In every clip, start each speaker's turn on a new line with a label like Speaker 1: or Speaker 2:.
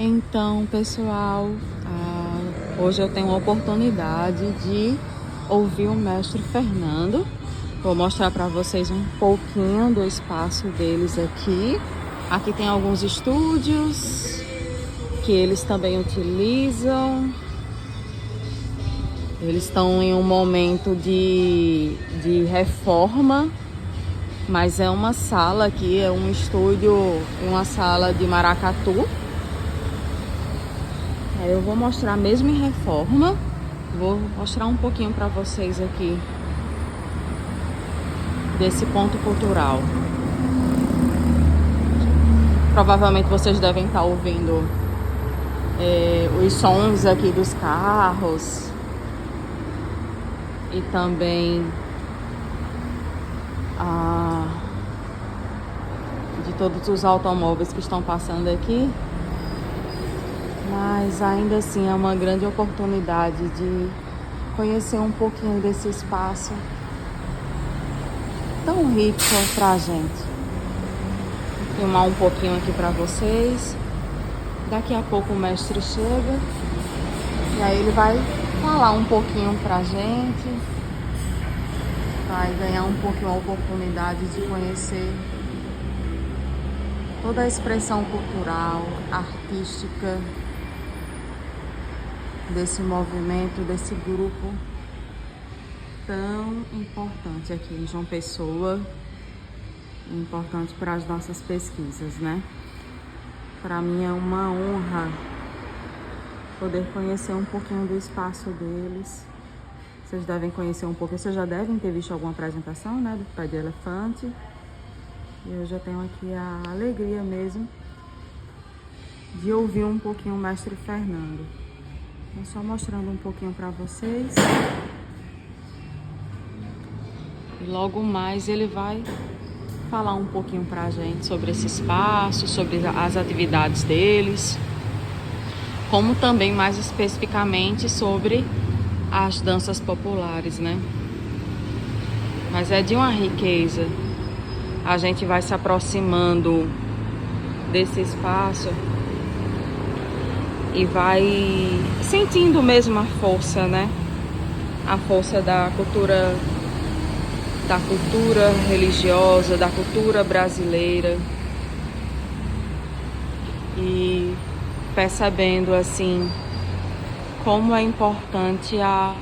Speaker 1: Então, pessoal, hoje eu tenho a oportunidade de ouvir o mestre Fernando. Vou mostrar para vocês um pouquinho do espaço deles aqui. Aqui tem alguns estúdios que eles também utilizam. Eles estão em um momento de reforma, mas é uma sala aqui, é um estúdio, uma sala de maracatu. Eu vou mostrar mesmo em reforma. Vou mostrar um pouquinho para vocês aqui desse ponto cultural. Provavelmente vocês devem estar ouvindo os sons aqui dos carros e também de todos os automóveis que estão passando aqui. Mas ainda assim é uma grande oportunidade de conhecer um pouquinho desse espaço tão rico pra gente. Vou filmar um pouquinho aqui pra vocês. Daqui a pouco o mestre chega e aí ele vai falar um pouquinho pra gente. Vai ganhar um pouquinho a oportunidade de conhecer toda a expressão cultural, artística desse movimento, desse grupo tão importante aqui em João Pessoa, importante para as nossas pesquisas, né? Para mim é uma honra poder conhecer um pouquinho do espaço deles. Vocês devem conhecer um pouco, vocês já devem ter visto alguma apresentação, né, do Pé de Elefante. E eu já tenho aqui a alegria mesmo de ouvir um pouquinho o mestre Fernando. Vou só mostrando um pouquinho para vocês. E logo mais ele vai falar um pouquinho pra gente sobre esse espaço, sobre as atividades deles, como também mais especificamente sobre as danças populares, né? Mas é de uma riqueza. A gente vai se aproximando desse espaço e vai sentindo mesmo a força, né? A força da cultura religiosa, da cultura brasileira. E percebendo assim como é importante a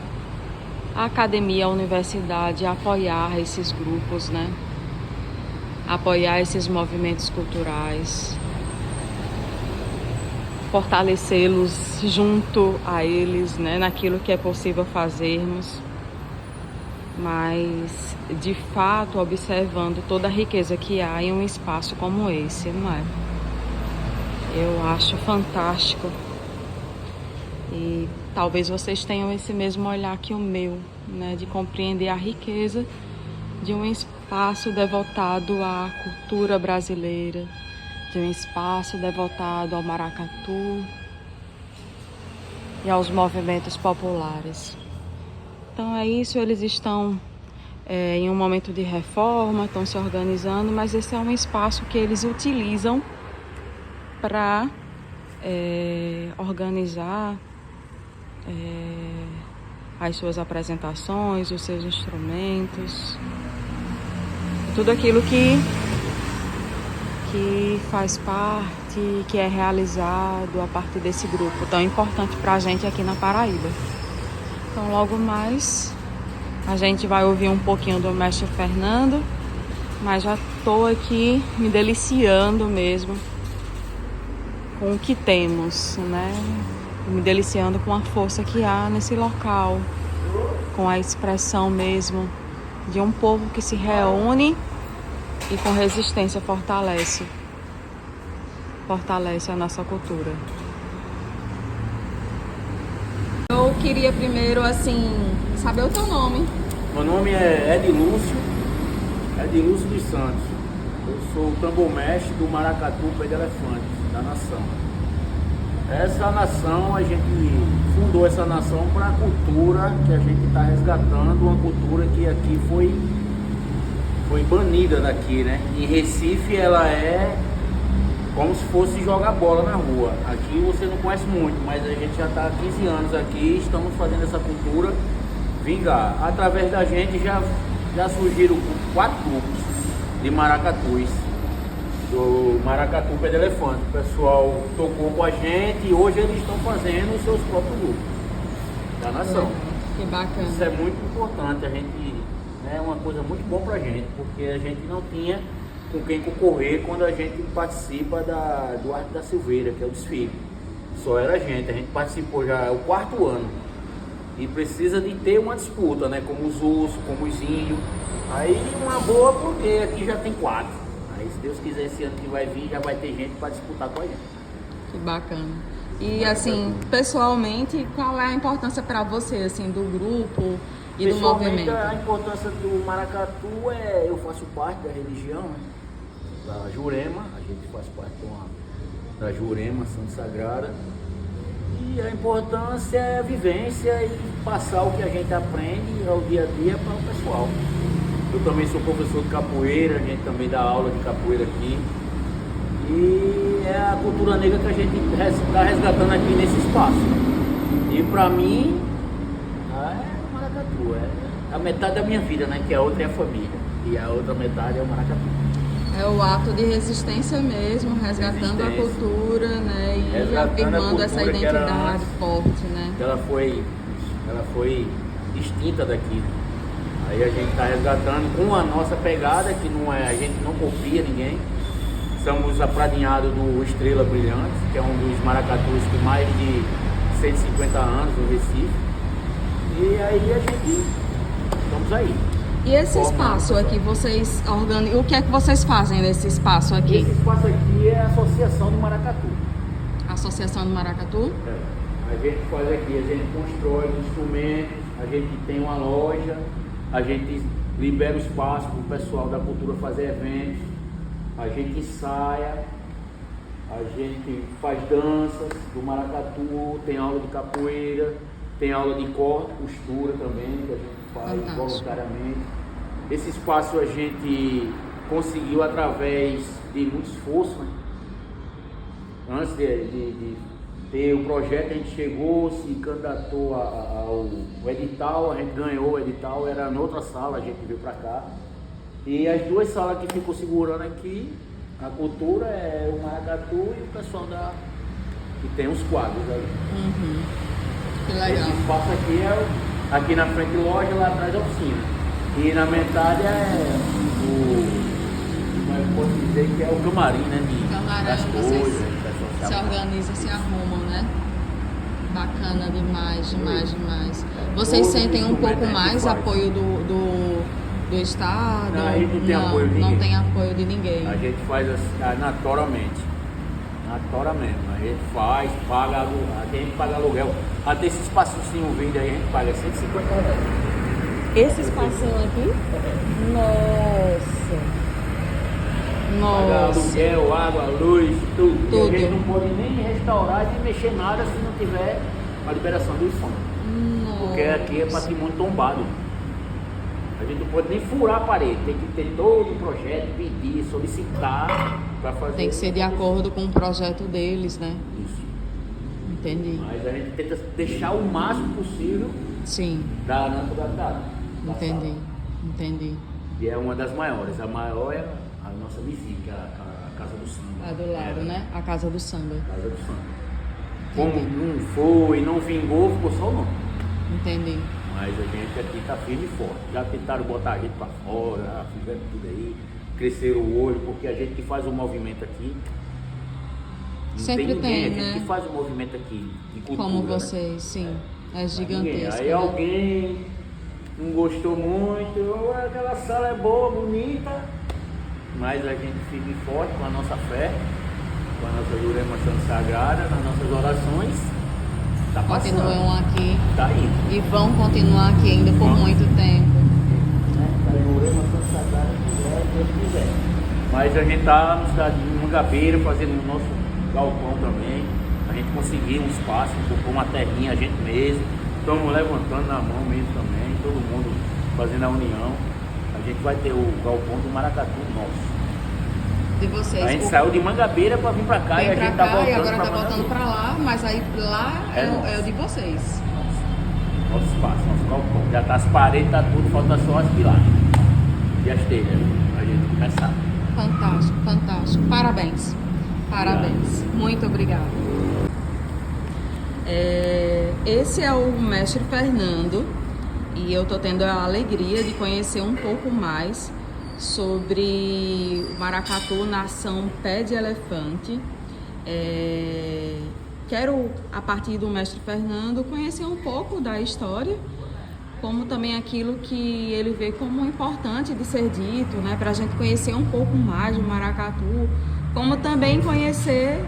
Speaker 1: academia, a universidade apoiar esses grupos, né? Apoiar esses movimentos culturais, fortalecê-los junto a eles, né, naquilo que é possível fazermos, mas de fato observando toda a riqueza que há em um espaço como esse, não é? Eu acho fantástico e talvez vocês tenham esse mesmo olhar que o meu, né, de compreender a riqueza de um espaço devotado à cultura brasileira, de um espaço devotado ao maracatu e aos movimentos populares. Então é isso, eles estão em um momento de reforma, estão se organizando, mas esse é um espaço que eles utilizam para organizar as suas apresentações, os seus instrumentos, tudo aquilo que faz parte, que é realizado a partir desse grupo tão importante para a gente aqui na Paraíba. Então logo mais a gente vai ouvir um pouquinho do mestre Fernando, mas já estou aqui me deliciando mesmo com o que temos, né? Me deliciando com a força que há nesse local, com a expressão mesmo de um povo que se reúne e com resistência fortalece a nossa cultura. Eu queria primeiro, assim, saber o teu nome.
Speaker 2: Meu nome é Edilúcio dos Santos. Eu sou o tambor-mestre do Maracatu Pé de Elefante, da nação. Essa nação, a gente fundou essa nação para a cultura que a gente está resgatando, uma cultura que aqui foi banida daqui, né? Em Recife ela é como se fosse jogar bola na rua. Aqui você não conhece muito, mas a gente já está há 15 anos aqui, estamos fazendo essa cultura vingar. Através da gente já surgiram 4 grupos de maracatus, do Maracatu Pé de Elefante. O pessoal tocou com a gente e hoje eles estão fazendo os seus próprios grupos da nação.
Speaker 1: Que bacana.
Speaker 2: Isso é muito importante, a gente, né, é uma coisa muito boa pra gente, porque a gente não tinha com quem concorrer quando a gente participa do Arte da Silveira, que é o desfile. Só era a gente participou já é o 4º ano. E precisa de ter uma disputa, né? Como os ursos, como os índios. Aí uma boa, porque aqui já tem 4. Aí se Deus quiser esse ano que vai vir, já vai ter gente para disputar com a gente.
Speaker 1: Que bacana. E assim, pessoalmente, qual é a importância para você, assim, do grupo e do movimento?
Speaker 2: A importância do maracatu eu faço parte da religião, né? Da Jurema, a gente faz parte da Jurema Santa Sagrada. E a importância é a vivência e passar o que a gente aprende ao dia a dia para o pessoal. Eu também sou professor de capoeira, a gente também dá aula de capoeira aqui. E é a cultura negra que a gente está resgatando aqui nesse espaço. E para mim, é o maracatu, é a metade da minha vida, né? Que a outra é a família. E a outra metade é o maracatu.
Speaker 1: É o ato de resistência mesmo, resgatando a cultura, né? E
Speaker 2: resgatando
Speaker 1: afirmando essa identidade forte, né?
Speaker 2: Ela foi extinta daqui. Aí a gente está resgatando com a nossa pegada, que não é, a gente não copia ninguém. Somos apradinhados do Estrela Brilhante, que é um dos maracatus com mais de 150 anos no Recife. E aí a gente estamos aí.
Speaker 1: E esse espaço aqui, vocês organizam, o que é que vocês fazem nesse espaço aqui?
Speaker 2: Esse espaço aqui é a Associação do Maracatu.
Speaker 1: Associação do Maracatu?
Speaker 2: É. A gente faz aqui, a gente constrói instrumentos, a gente tem uma loja, a gente libera o espaço para o pessoal da cultura fazer eventos, a gente ensaia, a gente faz danças do maracatu, tem aula de capoeira, tem aula de corte, costura também, que a gente faz voluntariamente. Esse espaço a gente conseguiu através de muito esforço, né? Antes de ter o projeto, a gente chegou, se candidatou ao edital, a gente ganhou o edital, era em outra sala, a gente veio para cá. E as 2 salas que ficou segurando aqui, a cultura é o maracatu e o pessoal que tem os quadros ali.
Speaker 1: Uhum. Que legal.
Speaker 2: Esse espaço aqui aqui na frente loja, lá atrás a oficina. E na metade como eu posso dizer que é o camarim, né? Das coisas,
Speaker 1: se organizam, se arrumam, né? Bacana demais, demais, demais. Vocês sentem um pouco mais apoio do Estado?
Speaker 2: Não, a gente não tem apoio de ninguém.
Speaker 1: Não tem apoio de ninguém.
Speaker 2: A gente faz naturalmente. Naturalmente. A gente faz, a gente paga aluguel. Até esse espacinho verde aí a gente paga R$150.
Speaker 1: Esse espacinho aqui? Nossa!
Speaker 2: Paga aluguel, água, luz, tudo. E a gente não pode nem restaurar nem mexer nada se não tiver a liberação do som. Porque aqui é patrimônio tombado. A gente não pode nem furar a parede, tem que ter todo o projeto, pedir, solicitar para fazer.
Speaker 1: Tem que ser de acordo com o projeto deles, né?
Speaker 2: Isso.
Speaker 1: Entendi.
Speaker 2: Mas a gente tenta deixar o máximo possível da naturalidade.
Speaker 1: Entendi, entendi.
Speaker 2: E é uma das maiores. A maior é a nossa vizinha, que é a Casa do Samba.
Speaker 1: A do lado, né? A Casa do Samba.
Speaker 2: Casa do Samba. Como não foi, não vingou, ficou só o nome.
Speaker 1: Entendi.
Speaker 2: Mas a gente aqui tá firme e forte. Já tentaram botar a gente para fora, já fizeram tudo aí, cresceram o olho, porque a gente que faz o movimento aqui. Não
Speaker 1: sempre
Speaker 2: tem ninguém,
Speaker 1: tem,
Speaker 2: a gente
Speaker 1: né?
Speaker 2: que faz o movimento aqui de cultura.
Speaker 1: Como vocês,
Speaker 2: né?
Speaker 1: sim. É gigantesco.
Speaker 2: Aí alguém não gostou muito, aquela sala é boa, bonita, mas a gente fica forte com a nossa fé, com a nossa Jurema Santa Sagrada, nas nossas orações. Tá passando.
Speaker 1: Continuam aqui.
Speaker 2: Tá indo.
Speaker 1: E vão continuar aqui ainda por muito tempo.
Speaker 2: A Jurema Santa Sagrada, se Deus quiser. Mas a gente tá no cidade de Mangabeira fazendo o nosso galpão também. A gente conseguiu um espaço, comprou uma terrinha a gente mesmo. Estamos levantando na mão mesmo também, todo mundo fazendo a união. A gente vai ter o galpão do maracatu nosso.
Speaker 1: De vocês.
Speaker 2: A gente saiu de Mangabeira para vir para cá e a gente tá voltando.
Speaker 1: E agora tá voltando para lá, mas aí lá é o de vocês.
Speaker 2: Nosso espaço, nosso galpão. Já tá as paredes, tá tudo, falta só as pilares. E as telhas, pra gente começar.
Speaker 1: Fantástico, fantástico. Parabéns. Parabéns.
Speaker 2: Obrigado.
Speaker 1: Muito obrigada. Esse é o mestre Fernando e eu tô tendo a alegria de conhecer um pouco mais sobre o maracatu nação pé de elefante. Quero, a partir do mestre Fernando, conhecer um pouco da história, como também aquilo que ele vê como importante de ser dito, né, para a gente conhecer um pouco mais do maracatu, como também conhecer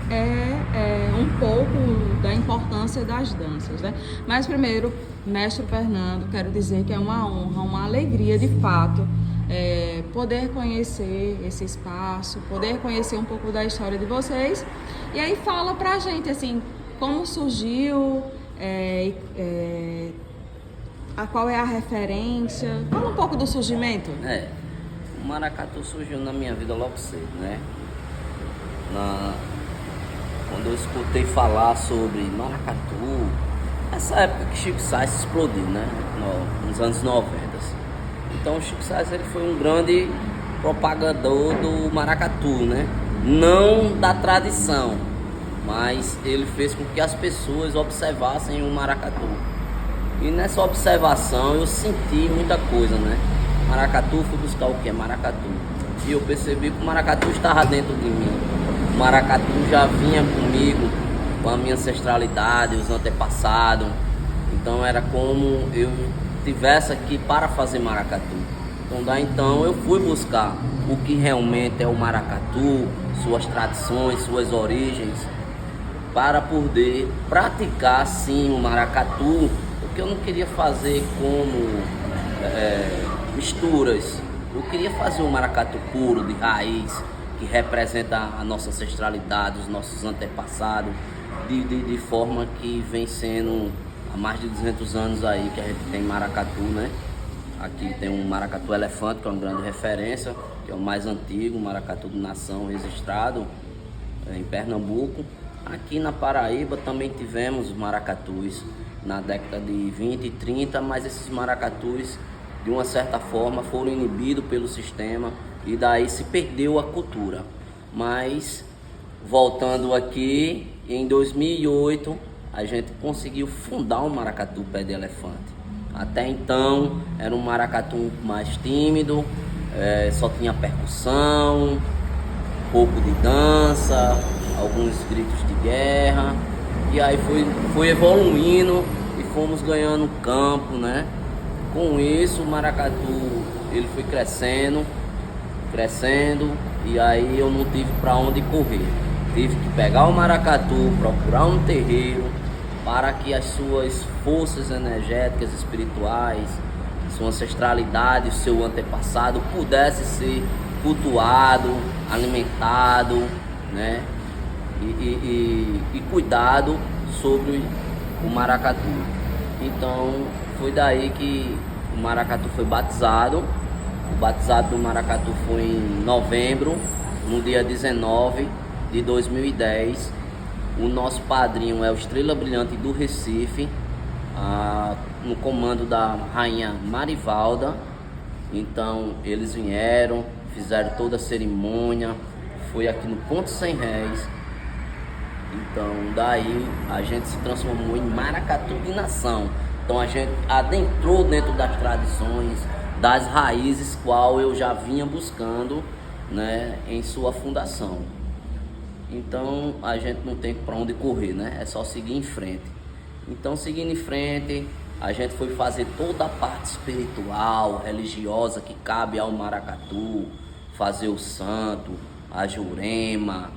Speaker 1: um pouco da importância das danças, né? Mas primeiro, mestre Fernando, quero dizer que é uma honra, uma alegria de fato, poder conhecer esse espaço, poder conhecer um pouco da história de vocês. E aí fala pra gente assim, como surgiu, qual é a referência, fala um pouco do surgimento.
Speaker 3: O maracatu surgiu na minha vida logo cedo, né? Quando eu escutei falar sobre maracatu, essa época que Chico Sainz explodiu, né? Nos anos 90. Então o Chico Sainz ele foi um grande propagador do maracatu, né? Não da tradição, mas ele fez com que as pessoas observassem o maracatu. E nessa observação eu senti muita coisa, né? Maracatu, fui buscar o que é maracatu. E eu percebi que o maracatu estava dentro de mim. O maracatu já vinha comigo, com a minha ancestralidade, os antepassados. Então era como eu estivesse aqui para fazer maracatu. Então daí então eu fui buscar o que realmente é o maracatu, suas tradições, suas origens, para poder praticar sim o maracatu, porque eu não queria fazer como misturas. Eu queria fazer um maracatu puro, de raiz, que representa a nossa ancestralidade, os nossos antepassados, de forma que vem sendo há mais de 200 anos aí que a gente tem maracatu, né? Aqui tem um maracatu elefante, que é uma grande referência, que é o mais antigo, maracatu de nação registrado em Pernambuco. Aqui na Paraíba também tivemos maracatus na década de 20 e 30, mas esses maracatus, de uma certa forma, foram inibidos pelo sistema e daí se perdeu a cultura. Mas, voltando aqui, em 2008, a gente conseguiu fundar um maracatu pé de elefante. Até então, era um maracatu mais tímido, só tinha percussão, um pouco de dança, alguns gritos de guerra. E aí foi evoluindo e fomos ganhando campo, né? Com isso, o maracatu ele foi crescendo, e aí eu não tive para onde correr. Tive que pegar o maracatu, procurar um terreiro para que as suas forças energéticas, espirituais, sua ancestralidade, seu antepassado pudesse ser cultuado, alimentado, né? E cuidado sobre o maracatu. Então foi daí que o maracatu foi batizado. O batizado do maracatu foi em novembro, no dia 19 de 2010. O nosso padrinho é o Estrela Brilhante do Recife, no comando da rainha Marivalda. Então eles vieram, fizeram toda a cerimônia, foi aqui no Ponto Sem Réis. Então daí a gente se transformou em maracatu de nação. Então a gente adentrou dentro das tradições, das raízes qual eu já vinha buscando, né, em sua fundação. Então a gente não tem para onde correr, né? É só seguir em frente. Então seguindo em frente, a gente foi fazer toda a parte espiritual, religiosa que cabe ao maracatu, fazer o santo, a jurema,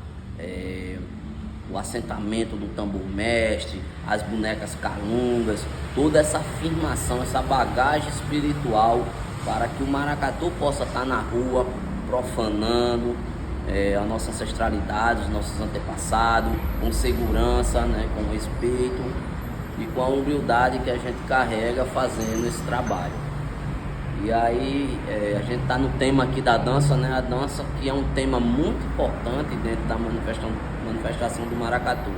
Speaker 3: o assentamento do tambor mestre, as bonecas calungas, toda essa afirmação, essa bagagem espiritual para que o maracatu possa estar na rua profanando a nossa ancestralidade, os nossos antepassados, com segurança, né, com respeito e com a humildade que a gente carrega fazendo esse trabalho. E aí a gente está no tema aqui da dança, né? A dança que é um tema muito importante dentro da manifestação do maracatu.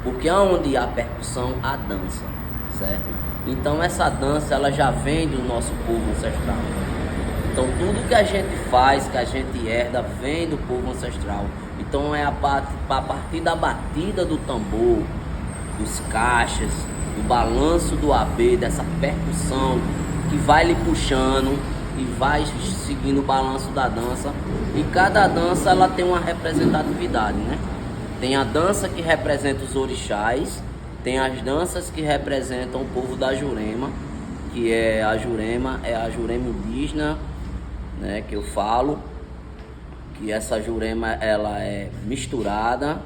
Speaker 3: Porque onde há percussão, há dança, certo? Então essa dança ela já vem do nosso povo ancestral. Então tudo que a gente faz, que a gente herda, vem do povo ancestral. Então é a partir da batida do tambor, dos caixas, do balanço do AB, dessa percussão que vai lhe puxando e vai seguindo o balanço da dança. E cada dança ela tem uma representatividade, né? Tem a dança que representa os orixás, tem as danças que representam o povo da Jurema, que é a Jurema indígena, né, que eu falo, que essa Jurema ela é misturada,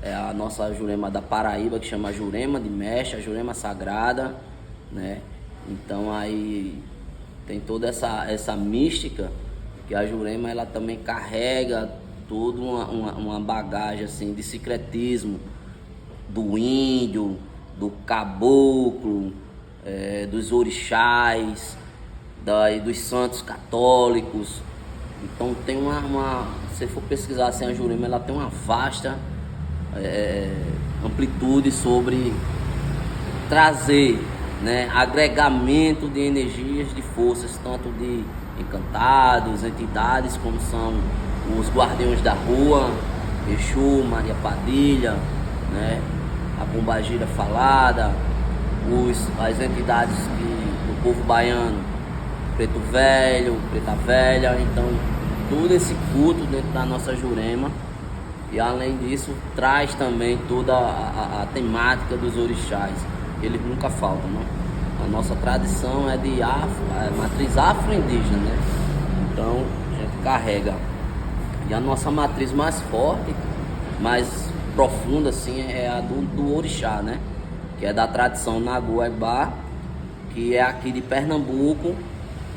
Speaker 3: é a nossa Jurema da Paraíba, que chama Jurema de Mexe, a Jurema Sagrada, né? Então aí tem toda essa mística, que a Jurema ela também carrega toda uma bagagem assim de secretismo do índio, do caboclo, dos orixás, dos santos católicos. Então tem se for pesquisar assim, a Jurema ela tem uma vasta amplitude sobre trazer, né, agregamento de energias, de forças, tanto de encantados, entidades, como são os guardiões da rua, Exu, Maria Padilha, né, a Pombagira Falada, as entidades do povo baiano, Preto Velho, Preta Velha. Então todo esse culto dentro da nossa Jurema. E além disso traz também toda a temática dos orixás. Eles nunca faltam, né? A nossa tradição é de matriz afro-indígena, né? Então a gente carrega. E a nossa matriz mais forte, mais profunda assim, é a do orixá, né? Que é da tradição Naguaibá, que é aqui de Pernambuco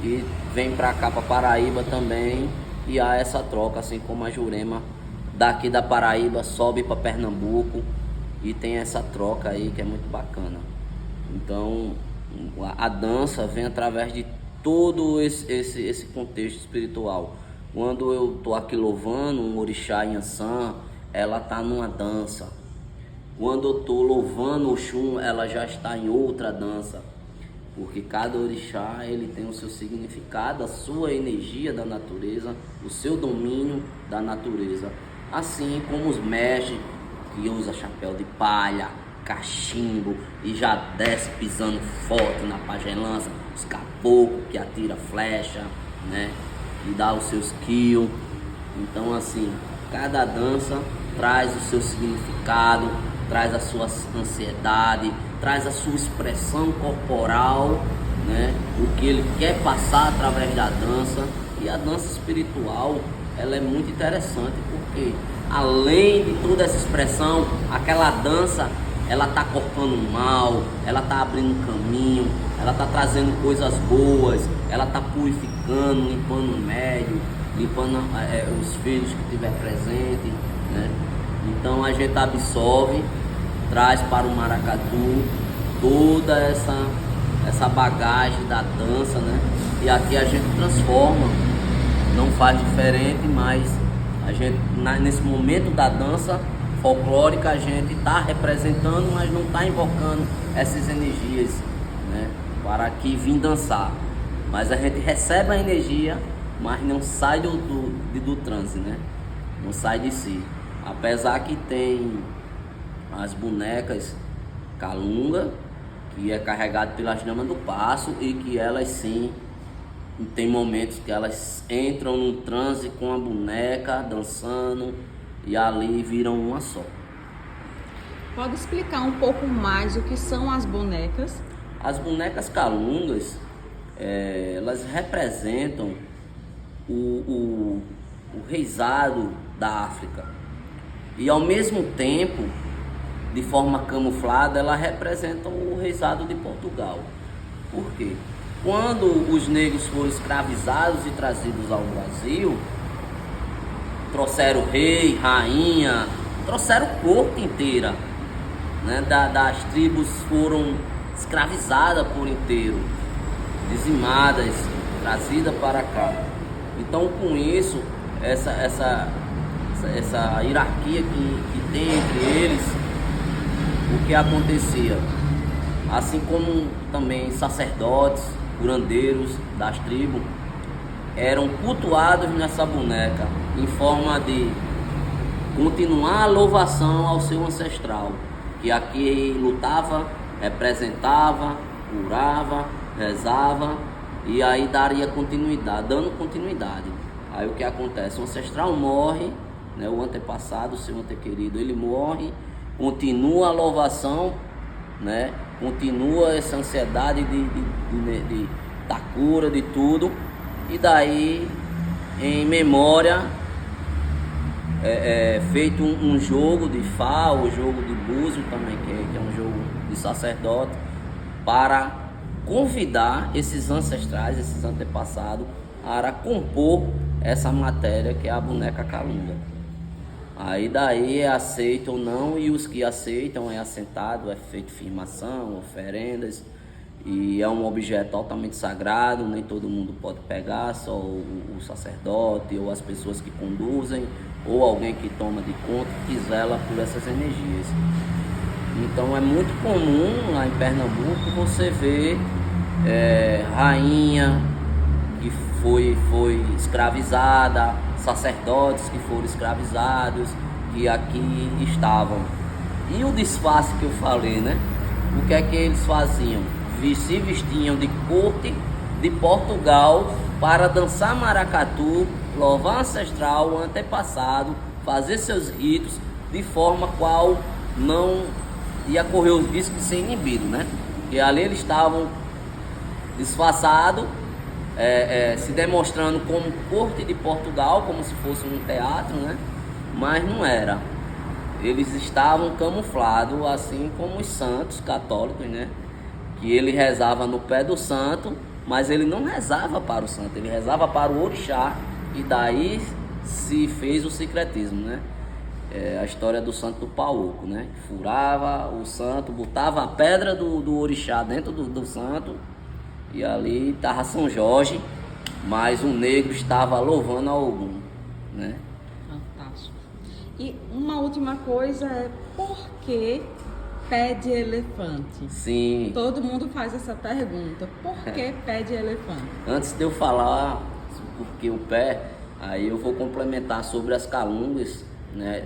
Speaker 3: e vem para cá, para Paraíba também. E há essa troca, assim como a Jurema daqui da Paraíba sobe para Pernambuco, e tem essa troca aí que é muito bacana. Então a dança vem através de todo esse contexto espiritual. Quando eu tô aqui louvando um orixá Inhaçã, ela tá numa dança. Quando eu tô louvando o Oxum, ela já está em outra dança. Porque cada orixá ele tem o seu significado, a sua energia da natureza, o seu domínio da natureza. Assim como os mestres que usa chapéu de palha, cachimbo e já desce pisando forte na pagelança, os caboclos que atira flecha, né, e dá os seus kills. Então assim, cada dança traz o seu significado, traz a sua ansiedade, traz a sua expressão corporal, né, o que ele quer passar através da dança. E a dança espiritual ela é muito interessante, porque além de toda essa expressão, aquela dança ela tá cortando o mal, ela tá abrindo caminho, ela tá trazendo coisas boas, ela tá purificando, limpando o médio, limpando os filhos que tiver presente, né? Então a gente absorve, traz para o maracatu toda essa bagagem da dança, né? E aqui a gente transforma, não faz diferente, mas a gente nesse momento da dança folclórica a gente está representando, mas não está invocando essas energias, né, para que vim dançar. Mas a gente recebe a energia, mas não sai do transe, né? Não sai de si. Apesar que tem as bonecas Calunga, que é carregado pelas damas do passo, e que elas sim tem momentos que elas entram num transe com a boneca dançando e ali viram uma só.
Speaker 1: Pode explicar um pouco mais o que são as bonecas?
Speaker 3: As bonecas calungas, elas representam o reisado da África, e ao mesmo tempo, de forma camuflada, elas representam o reisado de Portugal. Por quê? Quando os negros foram escravizados e trazidos ao Brasil, trouxeram rei, rainha, trouxeram corte inteira, né? Das tribos foram escravizadas por inteiro, dizimadas, trazida para cá. Então, com isso, essa hierarquia que tem entre eles, o que acontecia? Assim como também sacerdotes, curandeiros das tribos, eram cultuados nessa boneca, em forma de continuar a louvação ao seu ancestral, que aqui lutava, representava, curava, rezava, e aí daria continuidade, dando continuidade. Aí o que acontece? O ancestral morre, né, o antepassado, o seu antequerido, ele morre, continua a louvação, né, continua essa ansiedade da cura, de tudo, e daí, em memória, feito um jogo de Fá, o jogo de búzio também, que é um jogo de sacerdote, para convidar esses ancestrais, esses antepassados, para compor essa matéria que é a boneca Calunga. Aí daí é aceito ou não, e os que aceitam é assentado, é feito firmação, oferendas, e é um objeto altamente sagrado, nem todo mundo pode pegar, só o sacerdote ou as pessoas que conduzem, ou alguém que toma de conta, que zela por essas energias. Então é muito comum lá em Pernambuco você ver rainha que foi escravizada, sacerdotes que foram escravizados, que aqui estavam. E o disfarce que eu falei, né? O que é que eles faziam? Se vestiam de corte de Portugal para dançar maracatu, louvar ancestral, o antepassado, fazer seus ritos de forma qual não ia correr os riscos de ser inibido, né? Porque ali eles estavam disfarçados, se demonstrando como corte de Portugal, como se fosse um teatro, né? Mas não era. Eles estavam camuflados, assim como os santos católicos, né? Que ele rezava no pé do santo, mas ele não rezava para o santo, ele rezava para o orixá, e daí se fez o secretismo, né? A história do santo do Pauco, né? Furava o santo, botava a pedra do orixá dentro do santo, e ali estava São Jorge, mas o negro estava louvando a Ogum, né?
Speaker 1: Fantástico. E uma última coisa é, por que pé de elefante?
Speaker 3: Sim.
Speaker 1: Todo mundo faz essa pergunta. Por que pé de elefante?
Speaker 3: Antes de eu falar porque o pé, aí eu vou complementar sobre as calungas, né?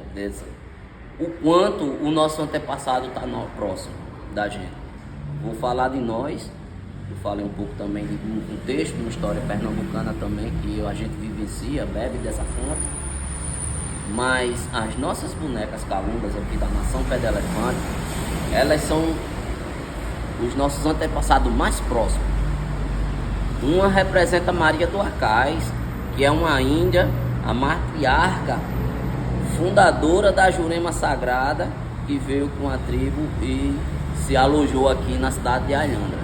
Speaker 3: O quanto o nosso antepassado está próximo da gente. Vou falar de nós. Eu falei um pouco também de um contexto, uma história pernambucana também, que a gente vivencia, bebe dessa fonte. Mas as nossas bonecas calungas aqui da nação Pé de Elefante, elas são os nossos antepassados mais próximos. Uma representa Maria do Arcais, que é uma índia, a matriarca, fundadora da Jurema Sagrada, que veio com a tribo e se alojou aqui na cidade de Alhandra.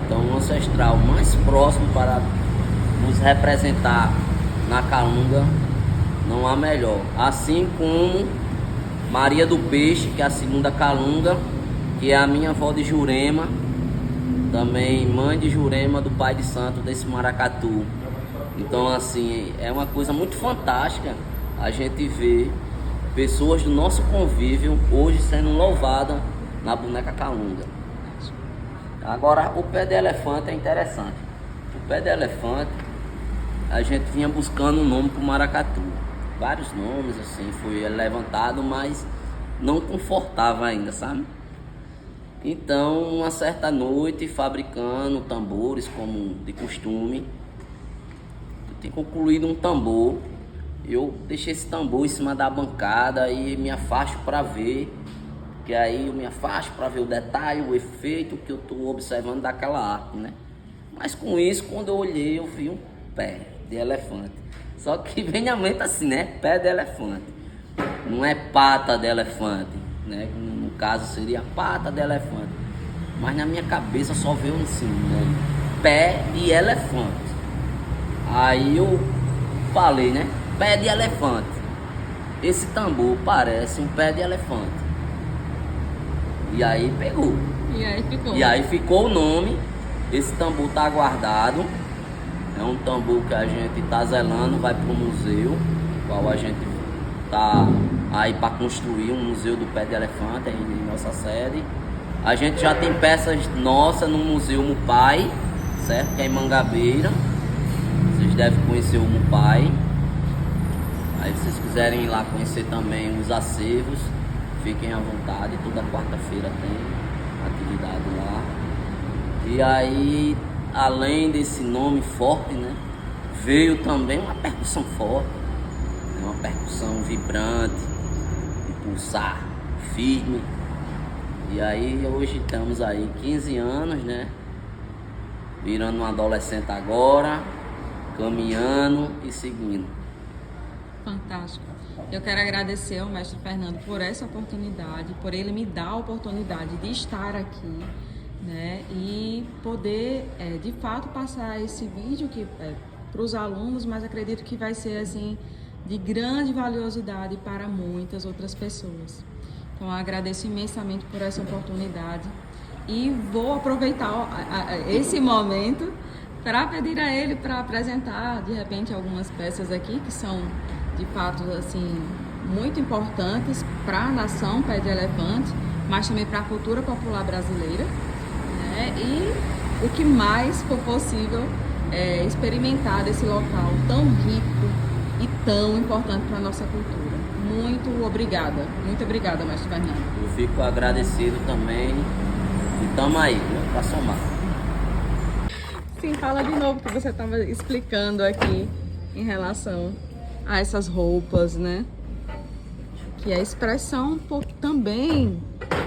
Speaker 3: Então, o ancestral mais próximo para nos representar na Calunga não há melhor. Assim como Maria do Peixe, que é a segunda Calunga, que é a minha avó de Jurema, também mãe de Jurema, do pai de santo desse maracatu. Então, assim, é uma coisa muito fantástica a gente ver pessoas do nosso convívio hoje sendo louvadas na boneca Calunga. Agora, o pé de elefante é interessante. O pé de elefante, a gente vinha buscando um nome para o maracatu. Vários nomes, assim, foi levantado, mas não confortava ainda, sabe? Então, uma certa noite, fabricando tambores, como de costume, eu tinha concluído um tambor. Eu deixei esse tambor em cima da bancada e me afasto para ver. Que aí eu me afasto para ver o detalhe, o efeito que eu estou observando daquela arte, né? Mas com isso, quando eu olhei, eu vi um pé de elefante. Só que vem à mente assim, né? Pé de elefante. Não é pata de elefante, né? No caso seria pata de elefante. Mas na minha cabeça só veio assim, né? Pé de elefante. Aí eu falei, né? Pé de elefante. Esse tambor parece um pé de elefante. E aí pegou.
Speaker 1: E aí ficou.
Speaker 3: E aí ficou o nome. Esse tambor tá guardado. É um tambor que a gente está zelando, vai para o museu, qual a gente tá aí para construir um museu do pé de elefante aí em nossa sede. A gente já tem peças nossas no Museu Mupai, certo? Que é em Mangabeira. Vocês devem conhecer o Mupai. Aí se vocês quiserem ir lá conhecer também os acervos, fiquem à vontade. Toda quarta-feira tem atividade lá. E aí, além desse nome forte, né, veio também uma percussão forte, uma percussão vibrante, de pulsar firme. E aí hoje estamos aí 15 anos, né? Virando um adolescente agora, caminhando e seguindo.
Speaker 1: Fantástico. Eu quero agradecer ao mestre Fernando por essa oportunidade, por ele me dar a oportunidade de estar aqui, né? E poder, de fato, passar esse vídeo para os alunos, mas acredito que vai ser assim de grande valiosidade para muitas outras pessoas. Então, eu agradeço imensamente por essa oportunidade e vou aproveitar esse momento para pedir a ele para apresentar, de repente, algumas peças aqui que são, de fato, assim, muito importantes para a nação Pé de Elefante, mas também para a cultura popular brasileira, né? E o que mais for possível experimentar desse local tão rico e tão importante para a nossa cultura. Muito obrigada, mestre Fernando.
Speaker 3: Eu fico agradecido também e tamo aí, né, para somar.
Speaker 1: Sim, fala de novo que você estava explicando aqui em relação a essas roupas, né? Que é a expressão também,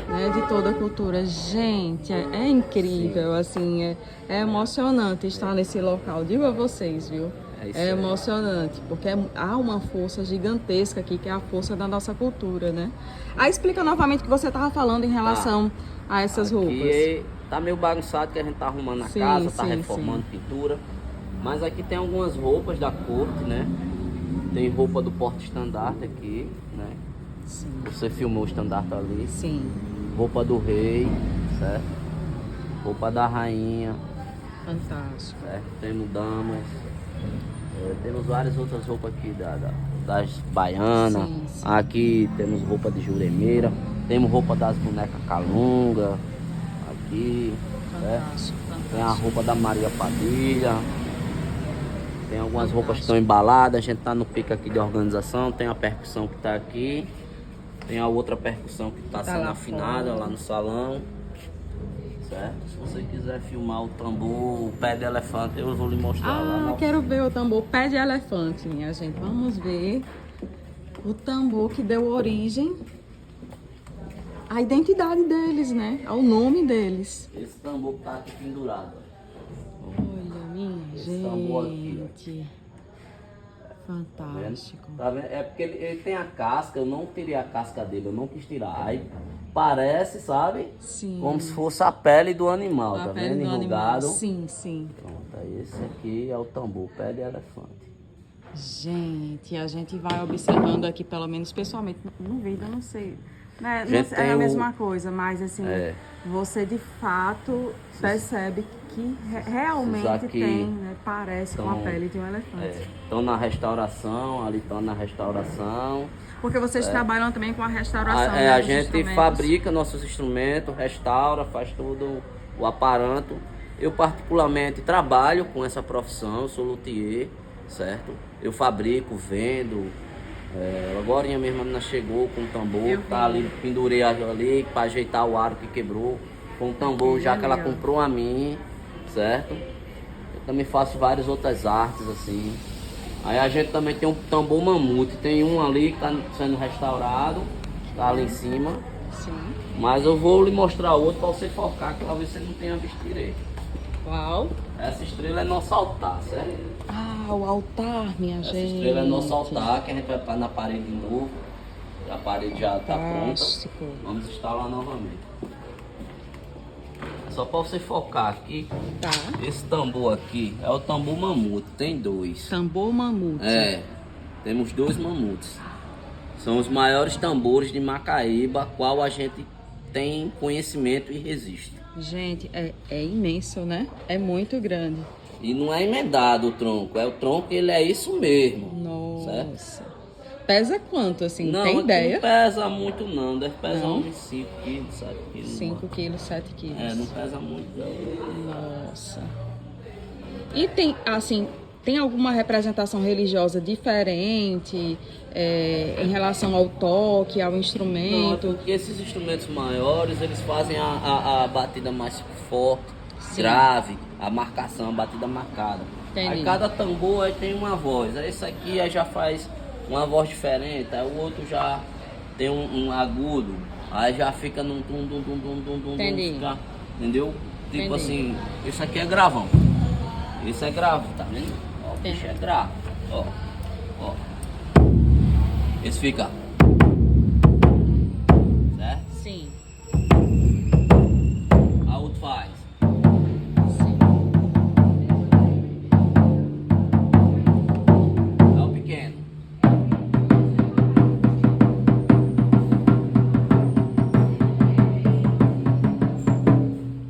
Speaker 1: né, de toda a cultura. Gente, é incrível, assim, é emocionante estar nesse local. Digo a vocês, viu? É emocionante, porque há uma força gigantesca aqui, que é a força da nossa cultura, né? Aí explica novamente o que você estava falando em relação a essas roupas.
Speaker 3: Aqui tá meio bagunçado, que a gente tá arrumando a casa, tá reformando pintura. Mas aqui tem algumas roupas da corte, né? Tem roupa do porta-estandarte aqui, né?
Speaker 1: Sim.
Speaker 3: Você filmou o estandarte ali.
Speaker 1: Sim.
Speaker 3: Roupa do rei, certo? Roupa da rainha.
Speaker 1: Fantástico.
Speaker 3: Certo? Temos damas. Temos várias outras roupas aqui das baianas.
Speaker 1: Sim, sim.
Speaker 3: Aqui temos roupa de juremeira. Temos roupa das bonecas calunga. Aqui.
Speaker 1: Fantástico, fantástico.
Speaker 3: Tem a roupa da Maria Padilha. Tem algumas roupas que estão embaladas. A gente tá no pico aqui de organização. Tem a percussão que tá aqui. Tem a outra percussão que tá sendo afinada lá no salão. Certo? Se você quiser filmar o tambor, o pé de elefante, eu vou lhe mostrar lá.
Speaker 1: Quero ver o tambor pé de elefante, minha gente. Vamos ver o tambor que deu origem à identidade deles, né? Ao nome deles.
Speaker 3: Esse tambor que tá aqui pendurado.
Speaker 1: Olha, minha
Speaker 3: Esse tambor aqui,
Speaker 1: gente. Fantástico.
Speaker 3: Tá vendo? É porque ele tem a casca, eu não tirei a casca dele, eu não quis tirar. Aí parece, sabe?
Speaker 1: Sim.
Speaker 3: Como se fosse a pele do animal,
Speaker 1: A
Speaker 3: tá
Speaker 1: pele
Speaker 3: vendo?
Speaker 1: do
Speaker 3: Enrugado.
Speaker 1: animal. Sim, sim.
Speaker 3: Pronto, aí esse aqui é o tambor, pé de elefante.
Speaker 1: Gente, a gente vai observando aqui, pelo menos pessoalmente, no vídeo, eu não sei. Né?
Speaker 3: Gente,
Speaker 1: Não é a mesma coisa, mas assim, você de fato percebe que realmente
Speaker 3: aqui
Speaker 1: tem, né? Parece com a pele de um elefante.
Speaker 3: Estão na restauração, ali estão na restauração.
Speaker 1: Porque vocês trabalham também com a restauração, né,
Speaker 3: A
Speaker 1: dos
Speaker 3: gente
Speaker 1: instrumentos.
Speaker 3: fabrica nossos instrumentos, restaura, faz todo o aparato. Eu particularmente trabalho com essa profissão, eu sou luthier, certo? Eu fabrico, vendo. Agora a minha menina chegou com o tambor, tá ali, pendurei ali para ajeitar o aro que quebrou. Com o tambor já que ela comprou a mim, certo? Eu também faço várias outras artes assim. Aí a gente também tem um tambor mamute, tem um ali que tá sendo restaurado, tá ali em cima.
Speaker 1: Sim.
Speaker 3: Mas eu vou lhe mostrar outro para você focar, que talvez você não tenha visto direito.
Speaker 1: Qual?
Speaker 3: Essa estrela é nosso altar, certo?
Speaker 1: O altar, minha gente.
Speaker 3: Essa estrela é nosso altar, que a gente vai pôr na parede de novo. A parede já está pronta. Vamos instalar novamente. Só para você focar aqui.
Speaker 1: Tá.
Speaker 3: Esse tambor aqui é o tambor mamute, tem dois.
Speaker 1: Tambor mamute.
Speaker 3: Temos dois mamutes. São os maiores tambores de Macaíba, qual a gente tem conhecimento e registro.
Speaker 1: Gente, é imenso, né? É muito grande.
Speaker 3: E não é emendado o tronco, é o tronco, ele é isso mesmo.
Speaker 1: Nossa.
Speaker 3: Certo?
Speaker 1: Pesa quanto, assim?
Speaker 3: Não,
Speaker 1: Tem
Speaker 3: aqui
Speaker 1: ideia?
Speaker 3: não pesa muito não, deve pesar
Speaker 1: Não?
Speaker 3: uns 5 quilos, 7 quilos.
Speaker 1: 5 quilos, 7 quilos.
Speaker 3: É, não pesa muito não.
Speaker 1: Nossa. E tem, assim, tem alguma representação religiosa diferente em relação ao toque, ao
Speaker 3: Não, é
Speaker 1: instrumento?
Speaker 3: porque esses instrumentos maiores, eles fazem a batida mais forte,
Speaker 1: Sim.
Speaker 3: grave, a marcação, a batida marcada.
Speaker 1: Entendi.
Speaker 3: Aí cada tambor aí tem uma voz. Aí esse aqui aí já faz uma voz diferente, aí o outro já tem um agudo, aí já fica num tum.
Speaker 1: Entendi.
Speaker 3: Fica, entendeu? Tipo
Speaker 1: Entendi.
Speaker 3: assim, isso aqui é gravão. Isso é grave, tá vendo? Ó, o bicho é grave. Ó. Esse fica. Certo?
Speaker 1: Sim.
Speaker 3: A outro faz.
Speaker 1: Sim.
Speaker 3: É o pequeno.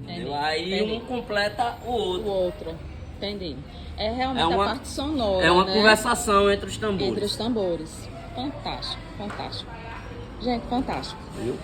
Speaker 3: Entendeu? Aí
Speaker 1: Entendi.
Speaker 3: um completa o outro.
Speaker 1: O outro. Entendi. É realmente
Speaker 3: É uma-
Speaker 1: a parte sonora,
Speaker 3: É uma
Speaker 1: né?
Speaker 3: conversação entre os tambores.
Speaker 1: Entre os tambores. Fantástico, fantástico. Gente, fantástico.
Speaker 3: Viu?